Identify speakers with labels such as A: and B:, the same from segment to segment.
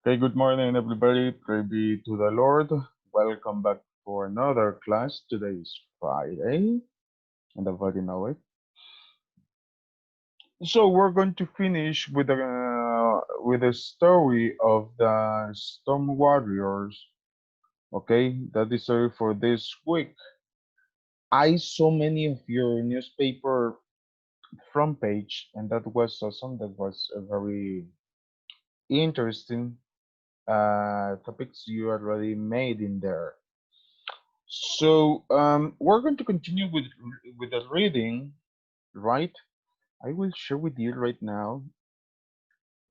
A: Okay, good morning, everybody. Praise be to the Lord. Welcome back for another class. Today is Friday, and everybody know it. So we're going to finish with the story of the Storm Warriors. Okay, that is story for this week. I saw many of your newspaper front page, and that was awesome. That was a very interesting topics you already made in there. So we're going to continue with the reading, right? I will share with you right now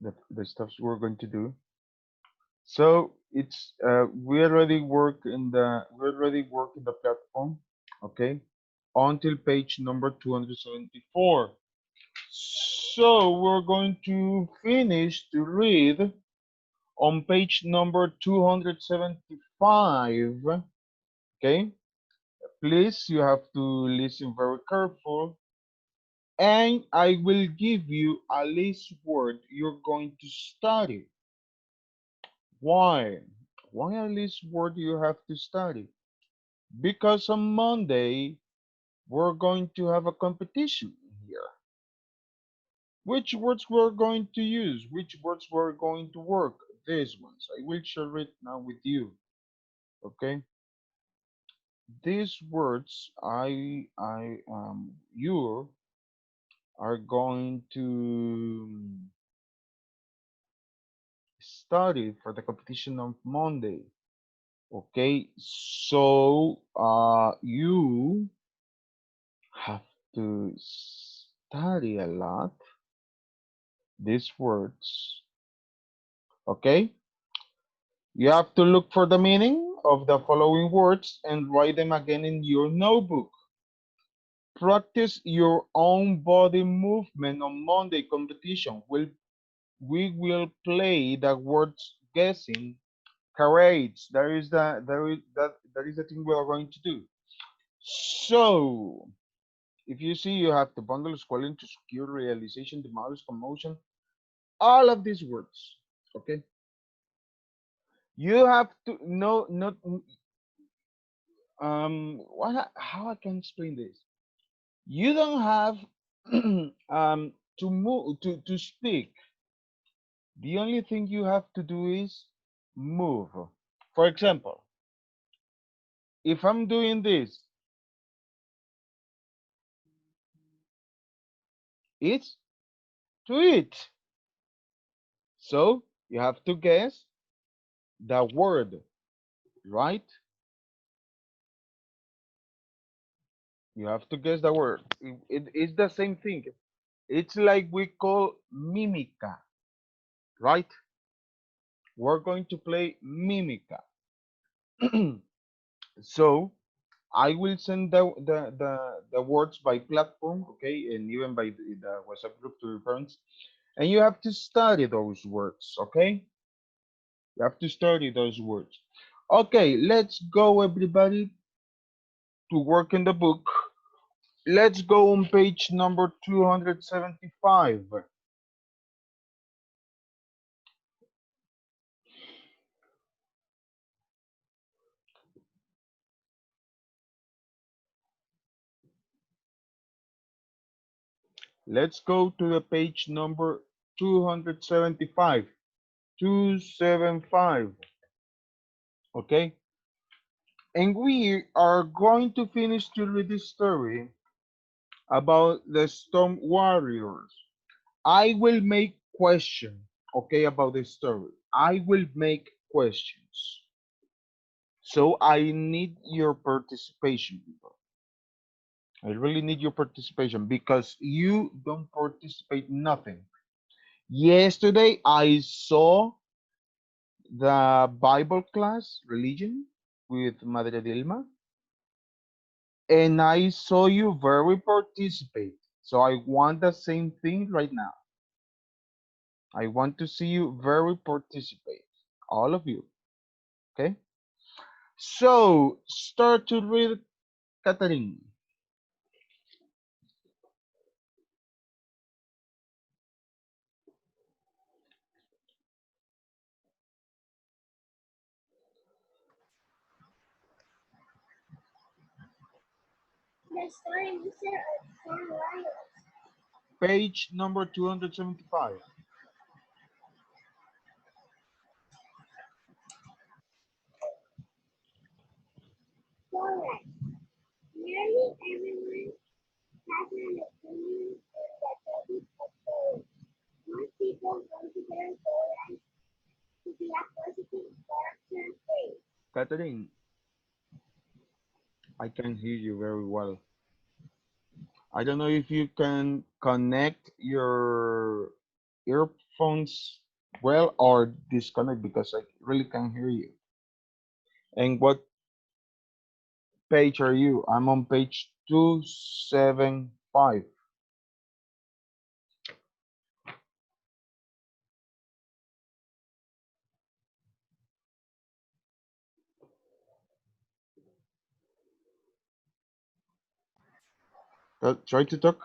A: the stuff we're going to do. So it's we already work in the platform, okay, until page number 274. So we're going to finish to read on page number 275. Okay, please you have to listen very careful, and I will give you a list word you're going to study. Why? Why a list word you have to study? Because on Monday we're going to have a competition here. Which words we're going to use? Which words we're going to work? These ones. I will share it now with you. Okay. These words you are going to study for the competition on Monday. Okay, so you have to study a lot these words. Okay, you have to look for the meaning of the following words and write them again in your notebook. Practice your own body movement on Monday competition. We will play the words guessing charades. That is the thing we are going to do. So if you see, you have the bundle squalene to secure realization, demolish, commotion, all of these words. Okay, you have to know not how I can explain this. You don't have to move to speak. The only thing you have to do is move. For example, if I'm doing this, it's to eat. So you have to guess the word, right? You have to guess the word. It's the same thing. It's like we call mimica, right? We're going to play mimica. So I will send the words by platform, okay, and even by the WhatsApp group to your parents, and you have to study those words, okay? You have to study those words. Okay, let's go, everybody, to work in the book. Let's go on page number 275. Let's go to the page number 275. 275. Okay? And we are going to finish to read this story about the Storm Warriors. I will make questions, okay, about this story. I will make questions. So I need your participation, people. I really need your participation because you don't participate nothing. Yesterday I saw the Bible class, religion, with Madre Dilma, and I saw you very participate. So I want the same thing right now. I want to see you very participate, all of you. Okay. So start to read, Catherine. Page number 275. Catherine, I can hear you very well. I don't know if you can connect your earphones well or disconnect because I really can't hear you. And what page are you? I'm on page 275. Try to talk.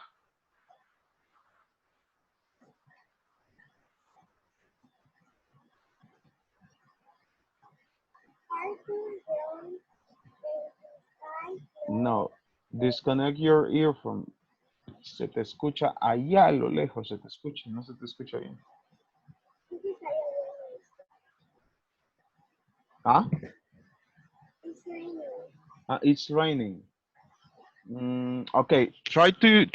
A: No, disconnect your earphone. Se te escucha allá a lo lejos, se te escucha, no se te escucha bien. ¿Ah? It's raining. Okay, try to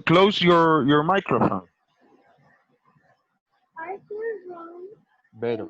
A: close your microphone. Better.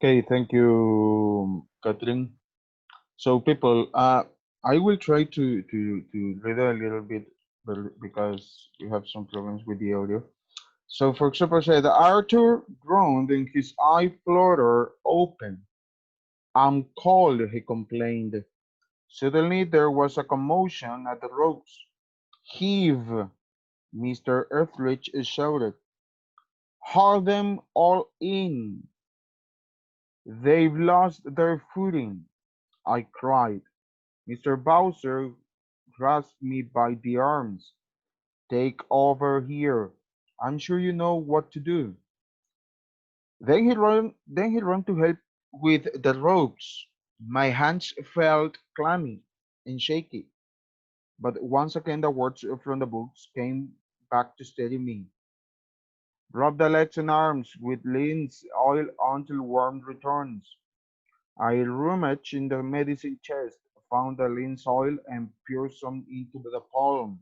A: Okay, thank you, Catherine. So, people, I will try to read a little bit because we have some problems with the audio. So, for example, said Arthur groaned and his eye fluttered open. I'm cold, he complained. Suddenly, there was a commotion at the ropes. Heave, Mr. Etheridge shouted. Haul them all in. They've lost their footing, I cried. Mr. Bowser grasped me by the arms. Take over here. I'm sure you know what to do. Then he ran to help with the ropes. My hands felt clammy and shaky, but once again the words from the books came back to steady me. Rub the legs and arms with linseed oil until warmth returns. I rummaged in the medicine chest, found the linseed oil, and poured some into the palm.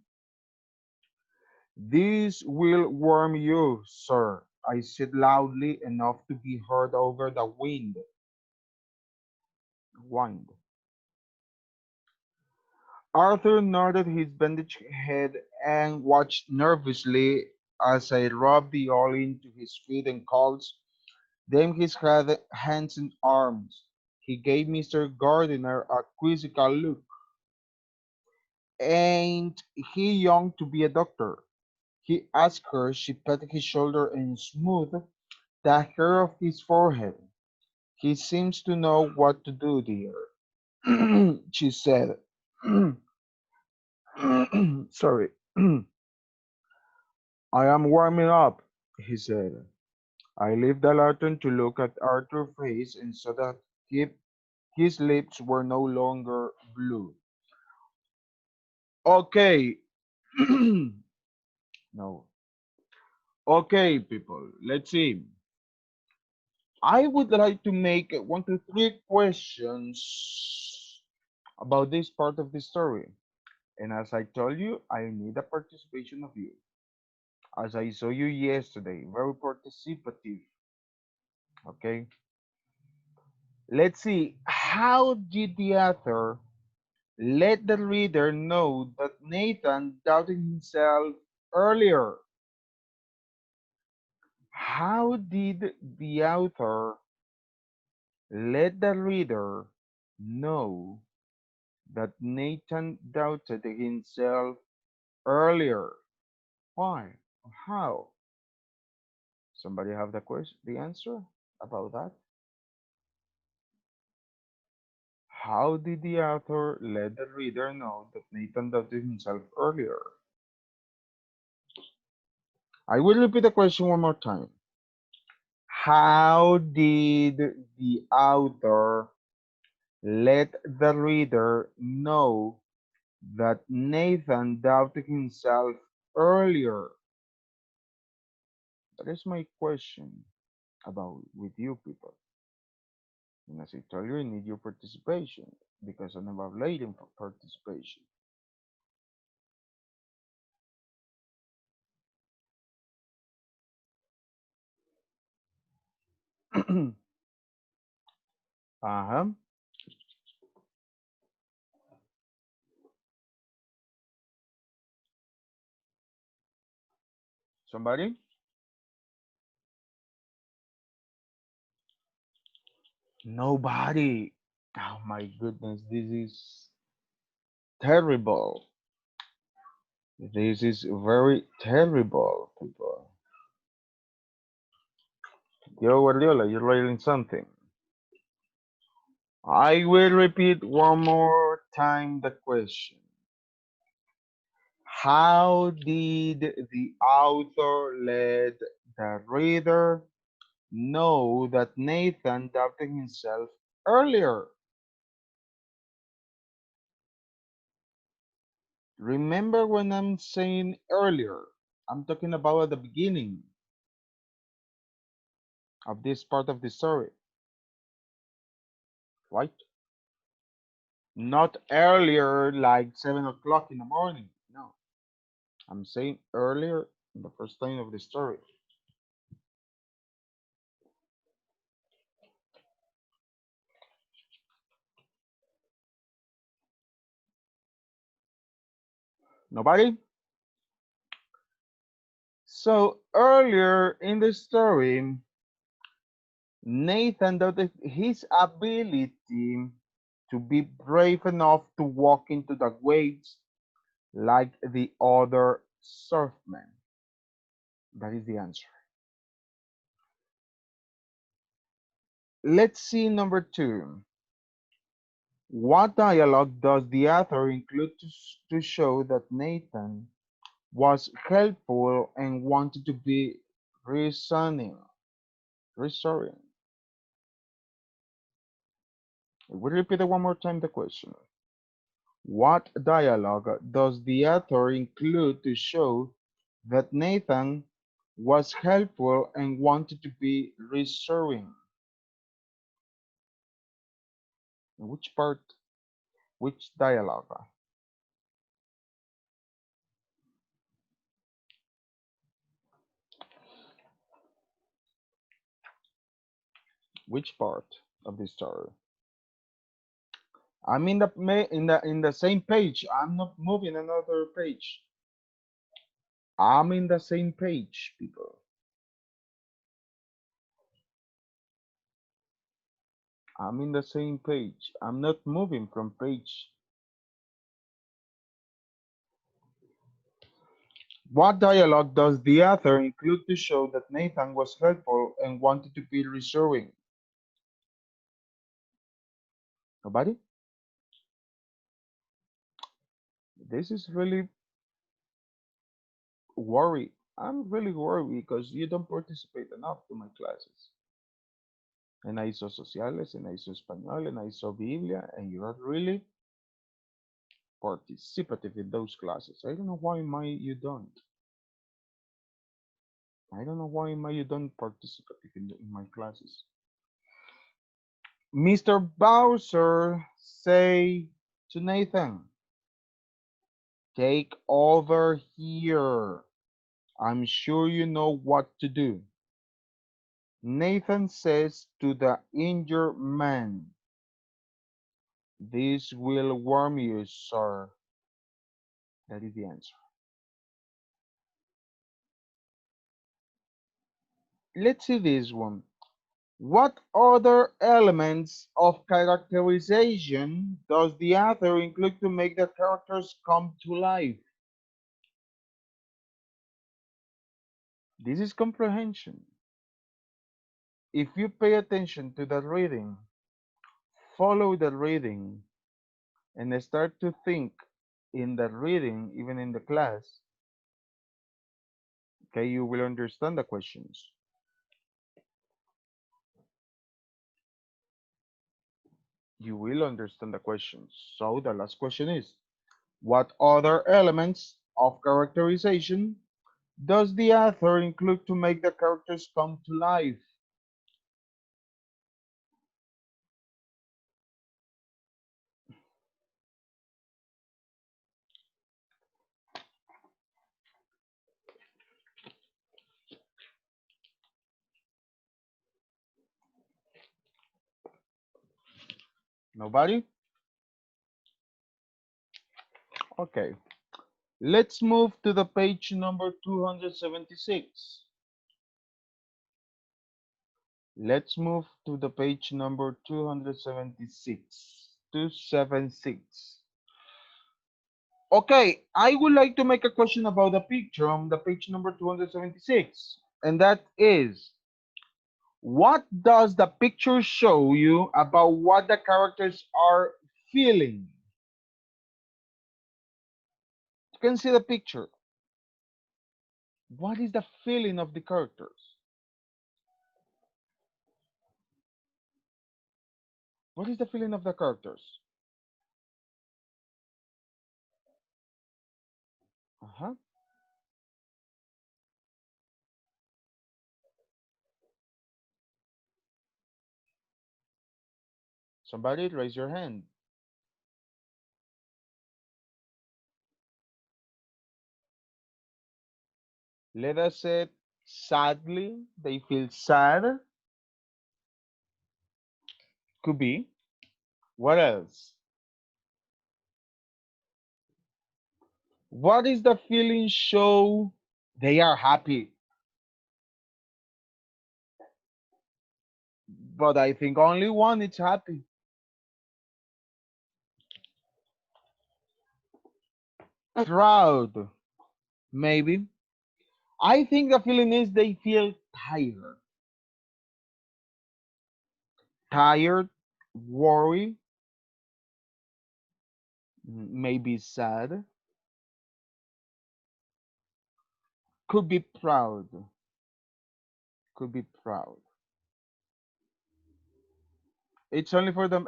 A: This will warm you, sir, I said loudly enough to be heard over the wind. Arthur nodded his bandaged head and watched nervously as I rubbed the oil into his feet and calves, then his hands and arms. He gave Mr. Gardiner a quizzical look. Ain't he young to be a doctor? He asked her. She patted his shoulder and smoothed the hair of his forehead. He seems to know what to do, dear, she said. Sorry. I am warming up, he said. I lifted the lantern to look at Arthur's face and saw that he, his lips were no longer blue. Okay. No. Okay, people. Let's see. I would like to make one to three questions about this part of the story. And as I told you, I need the participation of you. As I saw you yesterday, very participative. Okay. Let's see. How did the author let the reader know that Nathan doubted himself earlier? How did the author let the reader know that Nathan doubted himself earlier? Why? How? Somebody have the answer about that? How did the author let the reader know that Nathan doubted himself earlier? I will repeat the question one more time. How did the author let the reader know that Nathan doubted himself earlier? That is my question about with you people. And as I told you, I need your participation because I'm evaluating for participation. Uh-huh. Somebody? Nobody. Oh my goodness, this is terrible. This is very terrible, people. Yo, Guardiola, you're writing something. I will repeat one more time the question. How did the author let the reader know that Nathan doubted himself earlier? Remember when I'm saying earlier, I'm talking about at the beginning of this part of the story, right? Not earlier like 7 o'clock in the morning. No, I'm saying earlier in the first time of the story. Nobody? So earlier in the story, Nathan doubted his ability to be brave enough to walk into the waves like the other surfmen. That is the answer. Let's see number two. What dialogue does the author include to show that Nathan was helpful and wanted to be reassuring? Reassuring. We repeat it one more time the question. What dialogue does the author include to show that Nathan was helpful and wanted to be reassuring? Which part, which dialogue? Which part of the story? I'm in the same page. I'm not moving another page. I'm in the same page, people. I'm in the same page. I'm not moving from page. What dialogue does the author include to show that Nathan was helpful and wanted to be reassuring? Nobody? This is really worry. I'm really worried because you don't participate enough to my classes. And I saw sociales, and I saw español, and I saw Biblia, and you're not really participative in those classes. I don't know why you don't. I don't know why you don't participate in my classes. Mr. Bowser say to Nathan, take over here. I'm sure you know what to do. Nathan says to the injured man, this will warm you, sir. That is the answer. Let's see this one. What other elements of characterization does the author include to make the characters come to life? This is comprehension. If you pay attention to the reading, follow the reading, and start to think in the reading, even in the class, okay, you will understand the questions. You will understand the questions. So the last question is, what other elements of characterization does the author include to make the characters come to life? Nobody? Okay. Let's move to the page number 276. Let's move to the page number 276. 276. Okay, I would like to make a question about the picture on the page number 276. And that is, what does the picture show you about what the characters are feeling? You can see the picture. What is the feeling of the characters? What is the feeling of the characters? Uh-huh. Somebody raise your hand. Let us say sadly, they feel sad. Could be. What else? What is the feeling show they are happy? But I think only one is happy. Proud, maybe. I think the feeling is they feel tired. Tired, worry, maybe sad. Could be proud. Could be proud. It's only for them.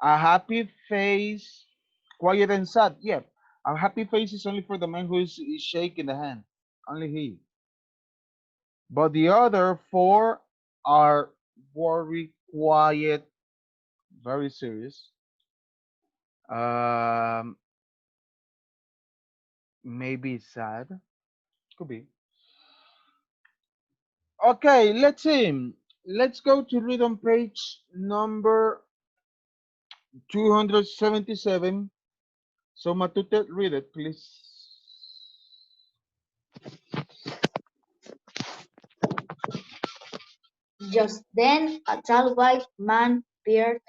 A: A happy face, quiet and sad. Yeah, a happy face is only for the man who is shaking the hand. Only he. But the other four are worried, quiet, very serious. Um, maybe sad. Could be. Okay, let's see. Let's go to read on page number 277. So Matute, read it, please.
B: Just then a tall white man appeared,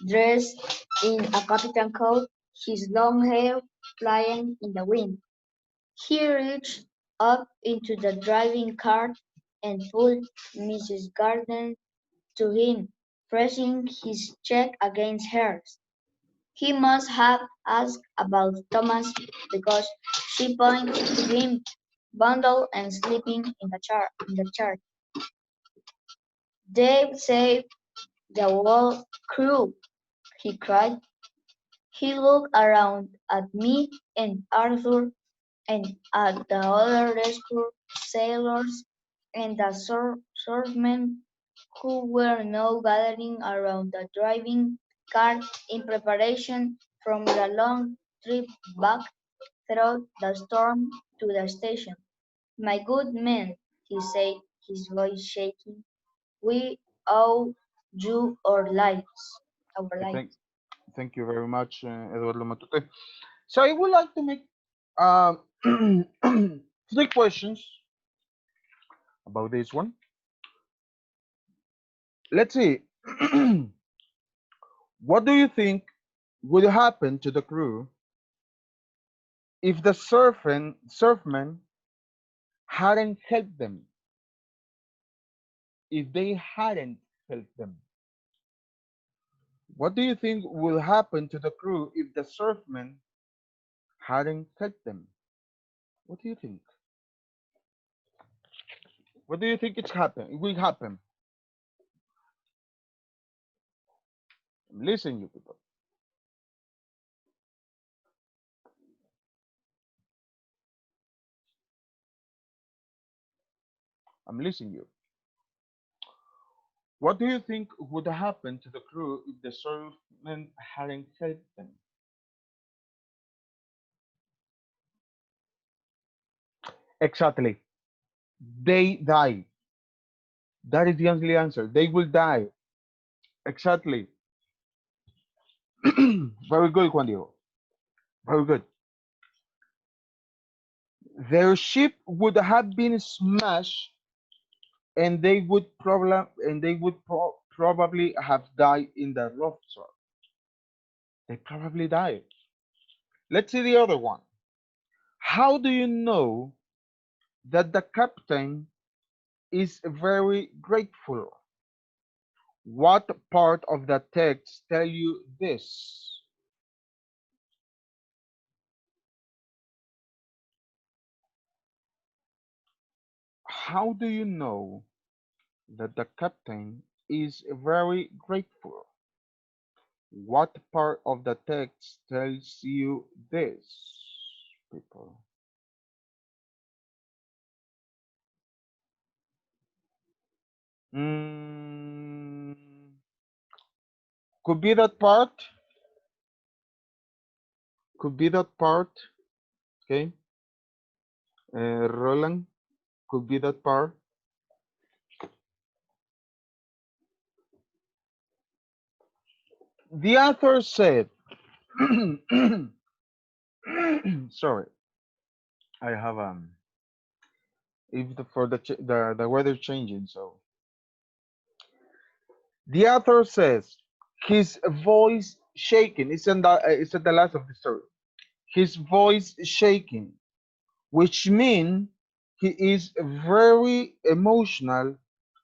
B: dressed in a captain coat, his long hair flying in the wind. He reached up into the driving cart and pulled Mrs. Gardner to him, pressing his cheek against hers. He must have asked about Thomas because she pointed to him, bundled and sleeping in the chair. "They've saved the whole crew," he cried. He looked around at me and Arthur and at the other rescued sailors and the swordsmen who were now gathering around the driving cart in preparation for the long trip back through the storm to the station. "My good men," he said, his voice shaking, "we owe you our lives. Our
A: Okay,
B: lives."
A: thank you very much, Eduardo Matute. So I would like to make um, three questions about this one. Let's see. What do you think would happen to the crew if the surfmen hadn't helped them? If they hadn't helped them, what do you think will happen to the crew if the surfmen hadn't helped them? What do you think? What do you think it's happen? It will happen. Listen, you people. I'm listening you. What do you think would happen to the crew if the surfmen hadn't helped them? Exactly. They die. That is the only answer. They will die. Exactly. Very good, Juan Diego. Very good. Their ship would have been smashed, and they would probably have died in the rough surf. They probably died. Let's see the other one. How do you know that the captain is very grateful? What part of the text tell you this? How do you know that the captain is very grateful? What part of the text tells you this, people? Mm, could be that part. Could be that part. Okay. Roland, could be that part. The author said, sorry, I have if the for the weather changing, so the author says his voice shaking. It's at the last of the story. His voice shaking, which means he is very emotional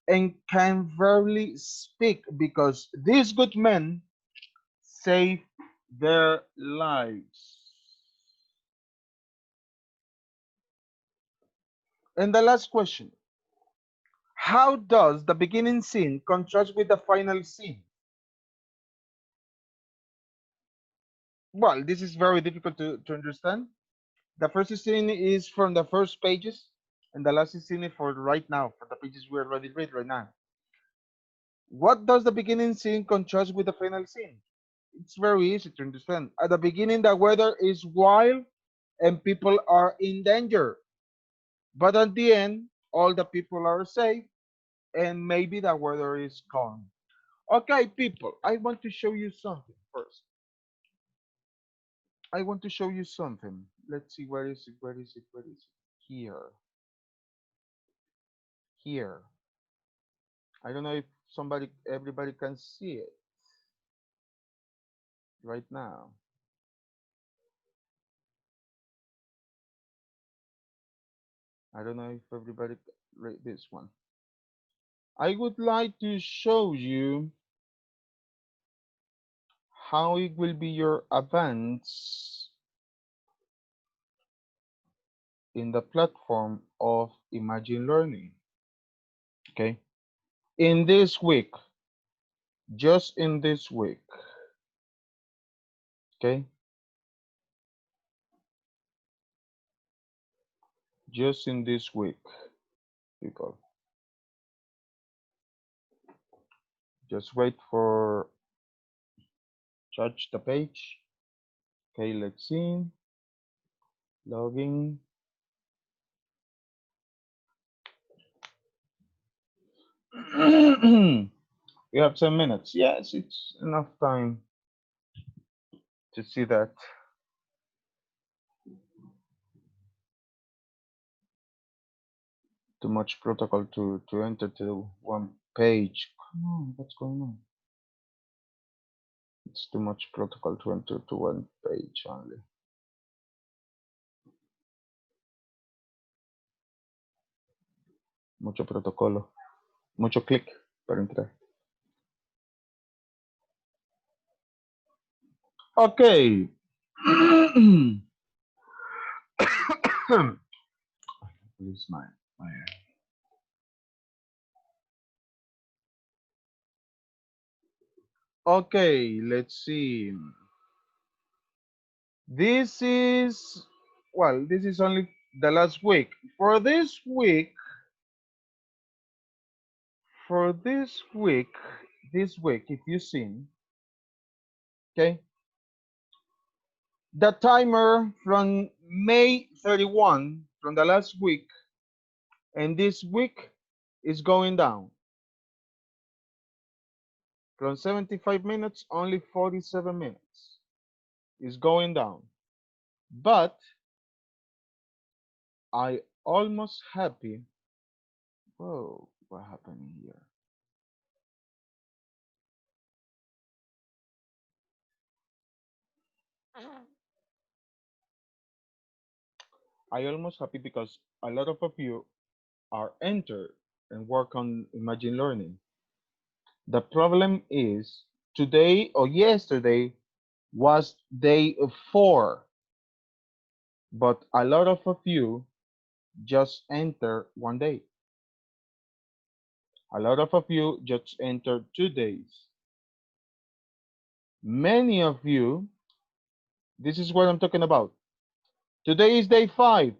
A: and can barely speak because these good men save their lives. And the last question: How does the beginning scene contrast with the final scene? Well, this is very difficult to understand. The first scene is from the first pages, and the last scene is for right now, for the pages we already read right now. What does the beginning scene contrast with the final scene? It's very easy to understand. At the beginning, the weather is wild and people are in danger. But at the end, all the people are safe and maybe the weather is calm. Okay, people, I want to show you something first. I want to show you something. Let's see, where is it? Where is it? Where is it? Here. Here. I don't know if everybody can see it right now. I don't know if everybody read this one. I would like to show you how it will be your advance in the platform of Imagine Learning. Okay. In this week, just in this week, okay, just in this week, people, just wait for charge the page. Okay, let's see, login. We have 10 minutes. Yes, it's enough time to see that. Too much protocol to enter to one page. Come on, what's going on? It's too much protocol to enter to one page only. Mucho protocolo. Mucho clic para entrar. Okay. Please, my Okay, let's see. This is, well, this is only the last week. For this week, if you see, okay, the timer from May 31, from the last week, and this week is going down. From 75 minutes, only 47 minutes is going down. But I almost happy. Whoa, what happened here? I almost happy because a lot of you are entered and work on Imagine Learning. The problem is today or yesterday was day 4, but a lot of you just enter one day. A lot of you just entered 2 days. Many of you, this is what I'm talking about. Today is day 5.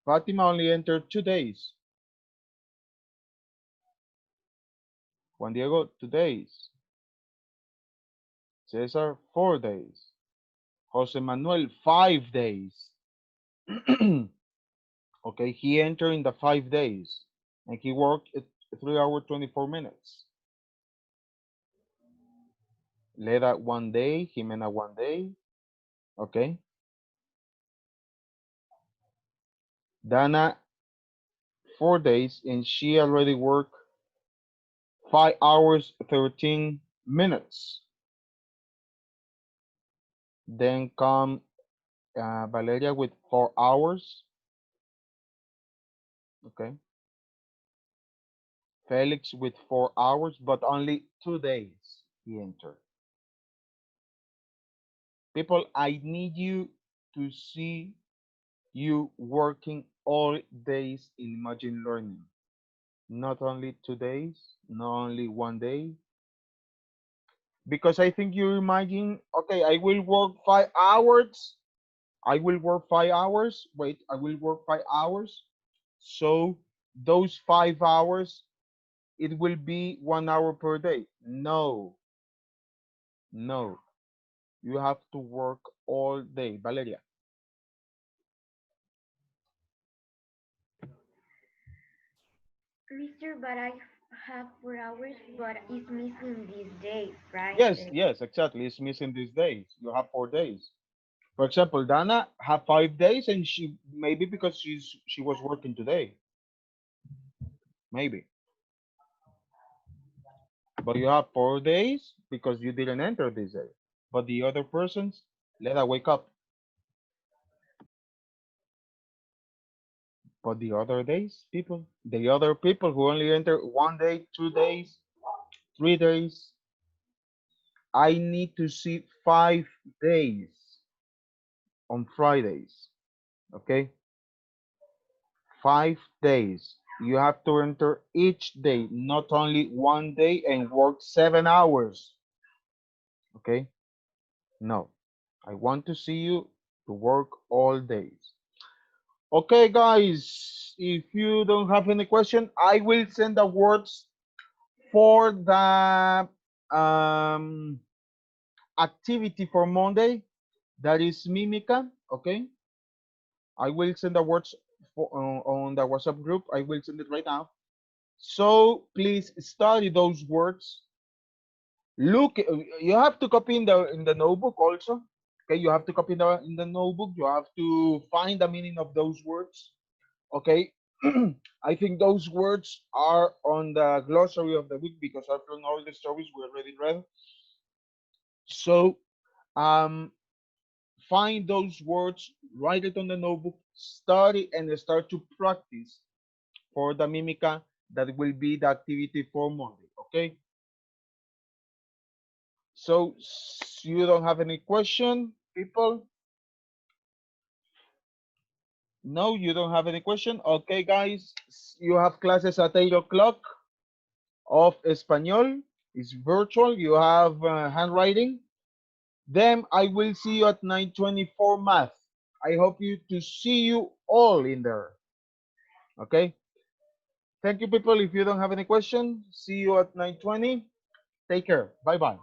A: Fatima only entered 2 days. Juan Diego, 2 days. Cesar, 4 days. Jose Manuel, 5 days. Okay, he entered in the 5 days and he worked at 3 hours 24 minutes. Leda 1 day, Jimena 1 day. Okay, Dana 4 days and she already worked 5 hours 13 minutes. Then come Valeria with 4 hours. Okay, Felix with 4 hours, but only 2 days he entered. People, I need you to see you working all days in Imagine Learning. not only 2 days, not only one day. Because I think you imagine, okay, I will work 5 hours. I will work 5 hours. Wait, I will work 5 hours. So those 5 hours, it will be 1 hour per day. No, no. You have to work all day. Valeria.
C: Mister, but I have 4 hours, but it's missing this day,
A: Yes,
C: Friday.
A: yes, exactly. It's missing these days. You have 4 days. For example, Dana have 5 days, and she maybe because she was working today, maybe. But you have 4 days because you didn't enter this day. But the other persons, let her wake up. But the other days, people, the other people who only enter one day, 2 days, 3 days, I need to see 5 days on Fridays. Okay, 5 days. You have to enter each day, not only one day and work 7 hours. Okay, no, I want to see you to work all days. Okay, guys, if you don't have any question, I will send the words for the um, activity for Monday. That is Mimica. Okay, I will send the words on the WhatsApp group. I will send it right now. So please study those words. Look, you have to copy in the notebook also. Okay, you have to copy in the notebook. You have to find the meaning of those words. Okay, I think those words are on the glossary of the week because after all the stories we already read. So um, find those words, write it on the notebook, study, and start to practice for the mimica that will be the activity for Monday. Okay, so you don't have any question, people? No, you don't have any question. Okay, guys, you have classes at 8 o'clock of Espanol. It's virtual. You have handwriting. Then I will see you at 9:24 math. I hope you to see you all in there. Okay. Thank you, people. If you don't have any question, see you at 9:20. Take care. Bye bye.